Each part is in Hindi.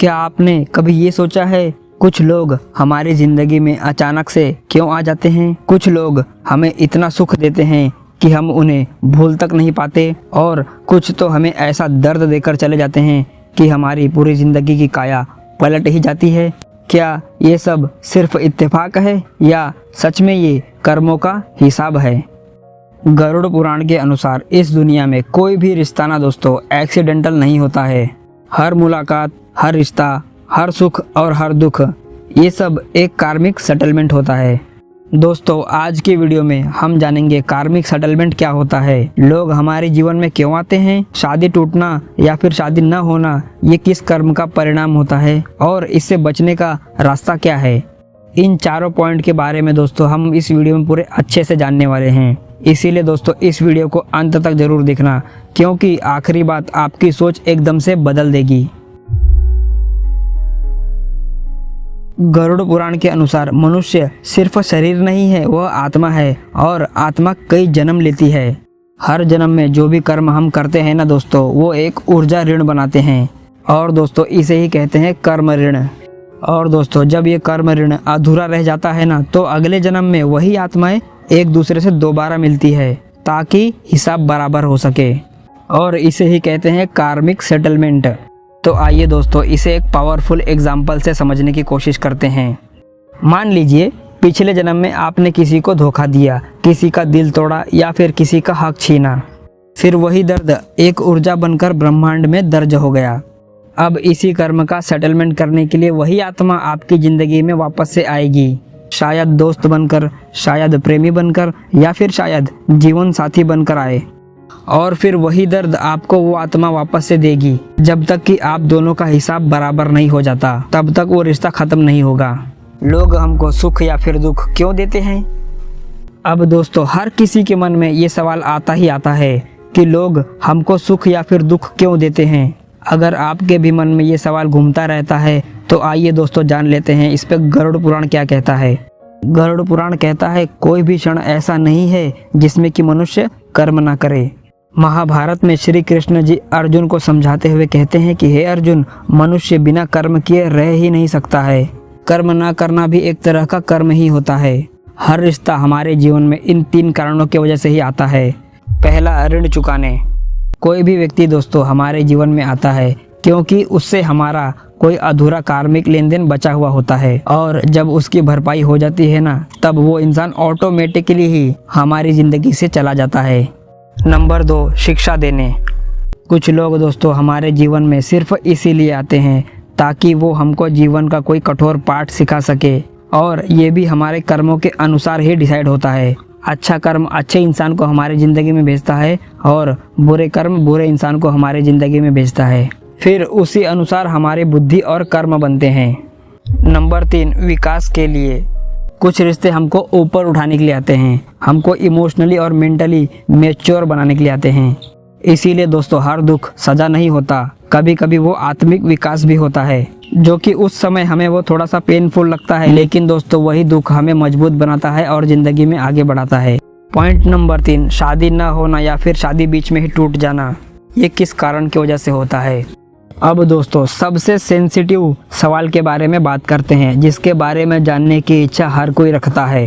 क्या आपने कभी ये सोचा है कुछ लोग हमारी जिंदगी में अचानक से क्यों आ जाते हैं? कुछ लोग हमें इतना सुख देते हैं कि हम उन्हें भूल तक नहीं पाते, और कुछ तो हमें ऐसा दर्द देकर चले जाते हैं कि हमारी पूरी जिंदगी की काया पलट ही जाती है। क्या ये सब सिर्फ इत्तेफाक है या सच में ये कर्मों का हिसाब है? गरुड़ पुराण के अनुसार इस दुनिया में कोई भी रिश्ता ना दोस्तों एक्सीडेंटल नहीं होता है। हर मुलाकात, हर रिश्ता, हर सुख और हर दुख, ये सब एक कार्मिक सेटलमेंट होता है। दोस्तों आज की वीडियो में हम जानेंगे कार्मिक सेटलमेंट क्या होता है, लोग हमारे जीवन में क्यों आते हैं, शादी टूटना या फिर शादी न होना ये किस कर्म का परिणाम होता है और इससे बचने का रास्ता क्या है। इन चारों पॉइंट के बारे में दोस्तों हम इस वीडियो में पूरे अच्छे से जानने वाले हैं। इसीलिए दोस्तों इस वीडियो को अंत तक जरूर देखना, क्योंकि आखिरी बात आपकी सोच एकदम से बदल देगी। गरुड़ पुराण के अनुसार मनुष्य सिर्फ शरीर नहीं है, वह आत्मा है, और आत्मा कई जन्म लेती है। हर जन्म में जो भी कर्म हम करते हैं ना दोस्तों, वो एक ऊर्जा ऋण बनाते हैं, और दोस्तों इसे ही कहते हैं कर्म ऋण। और दोस्तों जब ये कर्म ऋण अधूरा रह जाता है ना, तो अगले जन्म में वही आत्माएं एक दूसरे से दोबारा मिलती है ताकि हिसाब बराबर हो सके, और इसे ही कहते हैं कार्मिक सेटलमेंट। तो आइए दोस्तों इसे एक पावरफुल एग्जाम्पल से समझने की कोशिश करते हैं। मान लीजिए पिछले जन्म में आपने किसी को धोखा दिया, किसी का दिल तोड़ा या फिर किसी का हक छीना। फिर वही दर्द एक ऊर्जा बनकर ब्रह्मांड में दर्ज हो गया। अब इसी कर्म का सेटलमेंट करने के लिए वही आत्मा आपकी जिंदगी में वापस से आएगी, शायद दोस्त बनकर, शायद प्रेमी बनकर, या फिर शायद जीवन साथी बनकर आए, और फिर वही दर्द आपको वो आत्मा वापस से देगी। जब तक कि आप दोनों का हिसाब बराबर नहीं हो जाता तब तक वो रिश्ता खत्म नहीं होगा। लोग हमको सुख या फिर दुख क्यों देते हैं? अब दोस्तों हर किसी के मन में ये सवाल आता ही आता है कि लोग हमको सुख या फिर दुख क्यों देते हैं। अगर आपके भी मन में ये सवाल घूमता रहता है तो आइए दोस्तों जान लेते हैं इस पे गरुड़ पुराण क्या कहता है। गरुड़ पुराण कहता है कोई भी क्षण ऐसा नहीं है जिसमें कि मनुष्य कर्म ना करे। महाभारत में श्री कृष्ण जी अर्जुन को समझाते हुए कहते हैं कि हे अर्जुन, मनुष्य बिना कर्म किए रह ही नहीं सकता है। कर्म ना करना भी एक तरह का कर्म ही होता है। हर रिश्ता हमारे जीवन में इन 3 कारणों की वजह से ही आता है। पहला, ऋण चुकाने। कोई भी व्यक्ति दोस्तों हमारे जीवन में आता है क्योंकि उससे हमारा कोई अधूरा कार्मिक लेन देन बचा हुआ होता है, और जब उसकी भरपाई हो जाती है ना, तब वो इंसान ऑटोमेटिकली ही हमारी जिंदगी से चला जाता है। नंबर 2, शिक्षा देने। कुछ लोग दोस्तों हमारे जीवन में सिर्फ इसीलिए आते हैं ताकि वो हमको जीवन का कोई कठोर पाठ सिखा सके, और ये भी हमारे कर्मों के अनुसार ही डिसाइड होता है। अच्छा कर्म अच्छे इंसान को हमारी ज़िंदगी में भेजता है, और बुरे कर्म बुरे इंसान को हमारी ज़िंदगी में भेजता है। फिर उसी अनुसार हमारी बुद्धि और कर्म बनते हैं। नंबर 3, विकास के लिए। कुछ रिश्ते हमको ऊपर उठाने के लिए आते हैं, हमको इमोशनली और मेंटली मैच्योर बनाने के लिए आते हैं। इसीलिए दोस्तों हर दुख सजा नहीं होता, कभी कभी वो आत्मिक विकास भी होता है, जो कि उस समय हमें वो थोड़ा सा पेनफुल लगता है, लेकिन दोस्तों वही दुख हमें मजबूत बनाता है और ज़िंदगी में आगे बढ़ाता है। पॉइंट नंबर 3, शादी न होना या फिर शादी बीच में ही टूट जाना। ये किस कारण की वजह से होता है? अब दोस्तों सबसे सेंसिटिव सवाल के बारे में बात करते हैं, जिसके बारे में जानने की इच्छा हर कोई रखता है।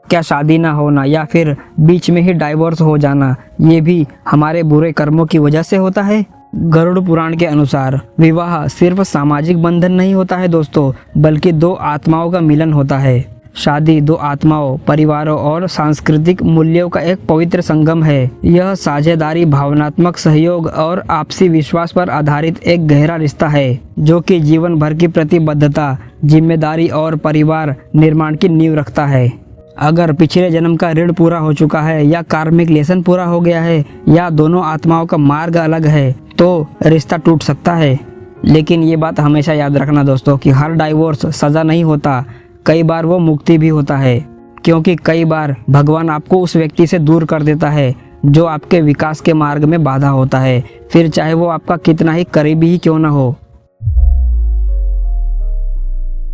क्या शादी ना होना या फिर बीच में ही डाइवोर्स हो जाना ये भी हमारे बुरे कर्मों की वजह से होता है? गरुड़ पुराण के अनुसार विवाह सिर्फ सामाजिक बंधन नहीं होता है दोस्तों, बल्कि 2 आत्माओं का मिलन होता है। शादी 2 आत्माओं, परिवारों और सांस्कृतिक मूल्यों का एक पवित्र संगम है। यह साझेदारी, भावनात्मक सहयोग और आपसी विश्वास पर आधारित एक गहरा रिश्ता है, जो कि जीवन भर की प्रतिबद्धता, जिम्मेदारी और परिवार निर्माण की नींव रखता है। अगर पिछले जन्म का ऋण पूरा हो चुका है, या कार्मिक लेसन पूरा हो गया है, या दोनों आत्माओं का मार्ग अलग है, तो रिश्ता टूट सकता है। लेकिन ये बात हमेशा याद रखना दोस्तों कि हर डाइवोर्स सज़ा नहीं होता, कई बार वो मुक्ति भी होता है, क्योंकि कई बार भगवान आपको उस व्यक्ति से दूर कर देता है जो आपके विकास के मार्ग में बाधा होता है, फिर चाहे वो आपका कितना ही करीबी ही क्यों ना हो।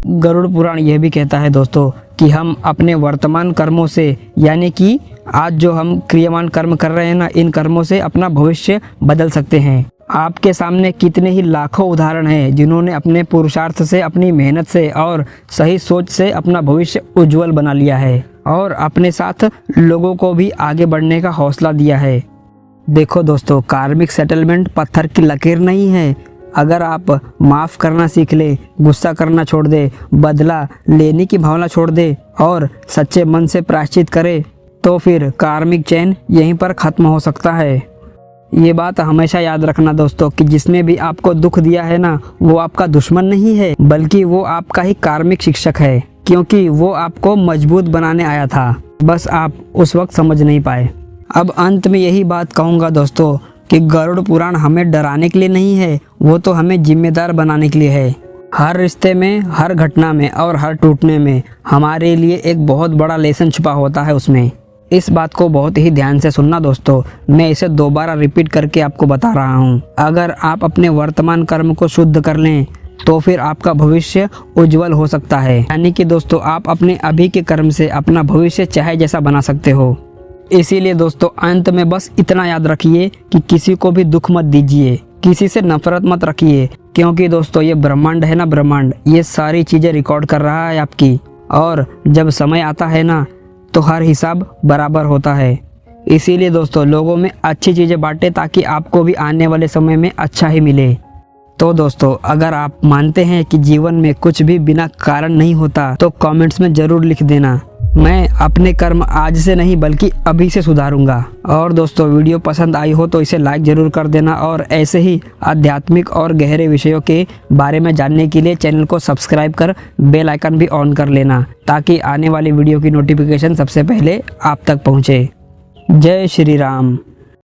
गरुड़ पुराण यह भी कहता है दोस्तों कि हम अपने वर्तमान कर्मों से, यानी कि आज जो हम क्रियामान कर्म कर रहे हैं ना, इन कर्मों से अपना भविष्य बदल सकते हैं। आपके सामने कितने ही लाखों उदाहरण हैं जिन्होंने अपने पुरुषार्थ से, अपनी मेहनत से और सही सोच से अपना भविष्य उज्जवल बना लिया है और अपने साथ लोगों को भी आगे बढ़ने का हौसला दिया है। देखो दोस्तों, कार्मिक सेटलमेंट पत्थर की लकीर नहीं है। अगर आप माफ़ करना सीख ले, गुस्सा करना छोड़ दे, बदला लेने की भावना छोड़ दे और सच्चे मन से प्रायश्चित करे तो फिर कार्मिक चैन यहीं पर ख़त्म हो सकता है। ये बात हमेशा याद रखना दोस्तों कि जिसने भी आपको दुख दिया है ना, वो आपका दुश्मन नहीं है, बल्कि वो आपका ही कार्मिक शिक्षक है, क्योंकि वो आपको मजबूत बनाने आया था। बस आप उस वक्त समझ नहीं पाए। अब अंत में यही बात कहूँगा दोस्तों कि गरुड़ पुराण हमें डराने के लिए नहीं है, वो तो हमें जिम्मेदार बनाने के लिए है। हर रिश्ते में, हर घटना में और हर टूटने में हमारे लिए एक बहुत बड़ा लेसन छुपा होता है उसमें। इस बात को बहुत ही ध्यान से सुनना दोस्तों, मैं इसे दोबारा रिपीट करके आपको बता रहा हूँ। अगर आप अपने वर्तमान कर्म को शुद्ध कर लें तो फिर आपका भविष्य उज्जवल हो सकता है। यानी कि दोस्तों, आप अपने अभी के कर्म से अपना भविष्य चाहे जैसा बना सकते हो। इसीलिए दोस्तों, अंत में बस इतना याद रखिए कि किसी को भी दुख मत दीजिए, किसी से नफरत मत रखिए, क्योंकि दोस्तों ये ब्रह्मांड है ना, ब्रह्मांड ये सारी चीज़ें रिकॉर्ड कर रहा है आपकी, और जब समय आता है ना तो हर हिसाब बराबर होता है। इसीलिए दोस्तों, लोगों में अच्छी चीज़ें बांटें ताकि आपको भी आने वाले समय में अच्छा ही मिले। तो दोस्तों, अगर आप मानते हैं कि जीवन में कुछ भी बिना कारण नहीं होता तो कमेंट्स में ज़रूर लिख देना, मैं अपने कर्म आज से नहीं बल्कि अभी से सुधारूंगा। और दोस्तों, वीडियो पसंद आई हो तो इसे लाइक ज़रूर कर देना और ऐसे ही आध्यात्मिक और गहरे विषयों के बारे में जानने के लिए चैनल को सब्सक्राइब कर बेल आइकन भी ऑन कर लेना, ताकि आने वाली वीडियो की नोटिफिकेशन सबसे पहले आप तक पहुँचे। जय श्री राम।